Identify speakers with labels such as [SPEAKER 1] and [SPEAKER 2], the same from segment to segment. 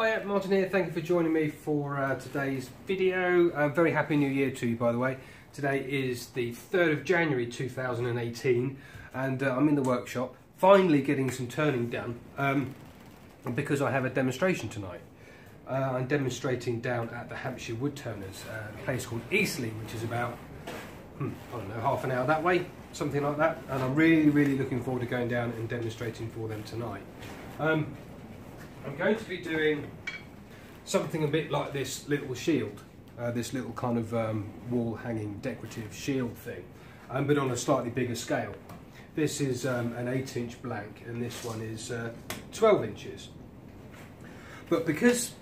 [SPEAKER 1] Hi, Martin here. Thank you for joining me for today's video. Very happy New Year to you, by the way. Today is the 3rd of January 2018 and I'm in the workshop finally getting some turning done because I have a demonstration tonight. I'm demonstrating down at the Hampshire Woodturners, a place called Eastleigh, which is about, I don't know, half an hour that way, something like that. And I'm really looking forward to going down and demonstrating for them tonight. I'm going to be doing something a bit like this little shield, this little kind of wall hanging decorative shield thing, but on a slightly bigger scale. This is an 8-inch blank and this one is 12 inches. But because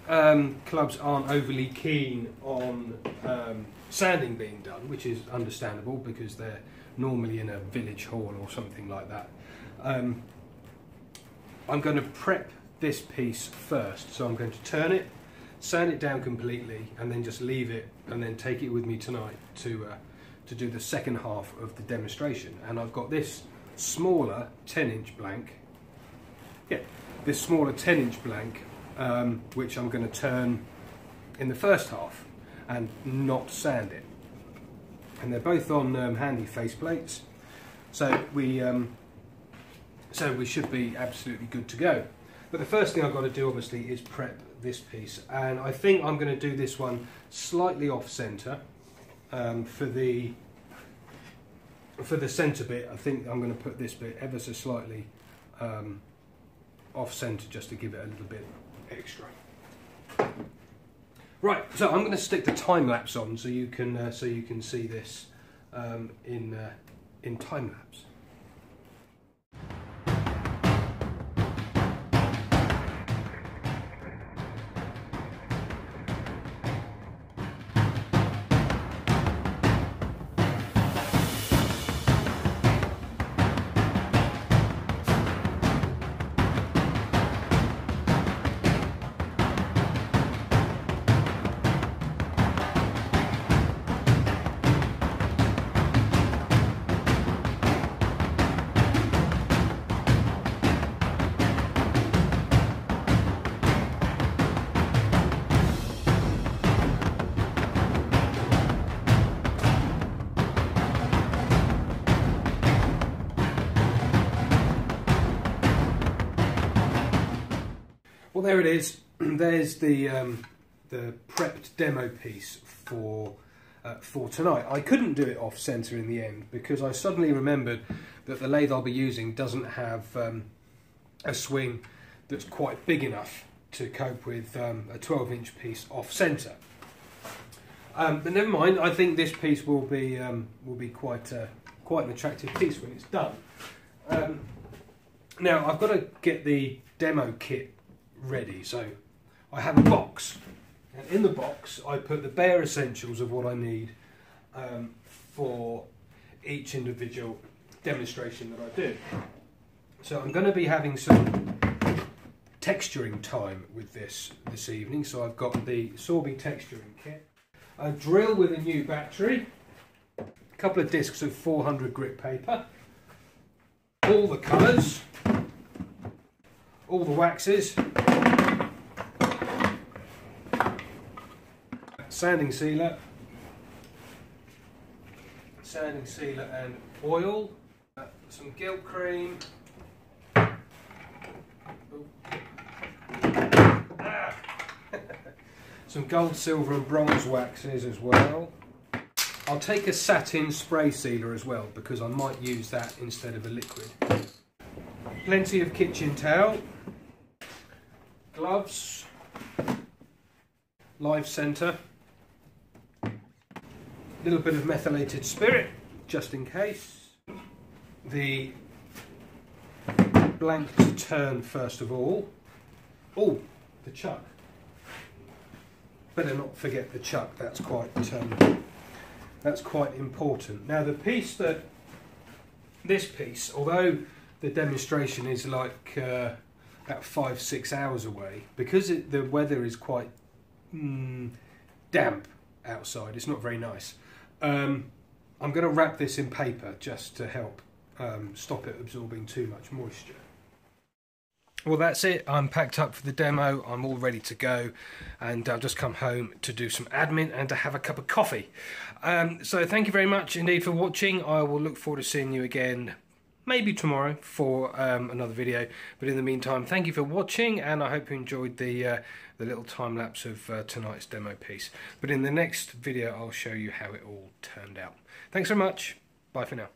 [SPEAKER 1] clubs aren't overly keen on sanding being done, which is understandable because they're normally in a village hall or something like that, I'm going to prep this piece first. So I'm going to turn it, sand it down completely, and then just leave it and then take it with me tonight to do the second half of the demonstration. And I've got this smaller 10-inch blank, this smaller 10-inch blank, which I'm going to turn in the first half and not sand it. And they're both on handy face plates, so we should be absolutely good to go. But the first thing I've got to do, obviously, is prep this piece, and I think I'm going to do this one slightly off centre for the centre bit. I think I'm going to put this bit ever so slightly off centre just to give it a little bit extra. Right, so I'm going to stick the time lapse on so you can see this in time lapse. Well, there it is. There's the prepped demo piece for tonight. I couldn't do it off centre in the end because I suddenly remembered that the lathe I'll be using doesn't have a swing that's quite big enough to cope with a 12-inch piece off centre. But never mind. I think this piece will be quite an attractive piece when it's done. Now I've got to get the demo kit ready, so I have a box, and in the box I put the bare essentials of what I need for each individual demonstration that I do. So I'm going to be having some texturing time with this evening, so I've got the Sorby texturing kit, a drill with a new battery, a couple of discs of 400 grit paper, all the colours, all the waxes, sanding sealer and oil, some gilt cream, some gold, silver and bronze waxes as well. I'll take a satin spray sealer as well because I might use that instead of a liquid. Plenty of kitchen towel, gloves, live centre, a little bit of methylated spirit just in case, the blank to turn first of all. Oh, the chuck. Better not forget the chuck, that's quite important. Now this piece, although the demonstration is like about 5-6 hours away, because the weather is quite damp outside, it's not very nice. I'm going to wrap this in paper just to help stop it absorbing too much moisture. Well, that's it. I'm packed up for the demo. I'm all ready to go, and I've just come home to do some admin and to have a cup of coffee. So thank you very much indeed for watching. I will look forward to seeing you again maybe tomorrow for another video, but in the meantime, thank you for watching, and I hope you enjoyed the little time lapse of tonight's demo piece. But in the next video I'll show you how it all turned out. Thanks so much. Bye for now.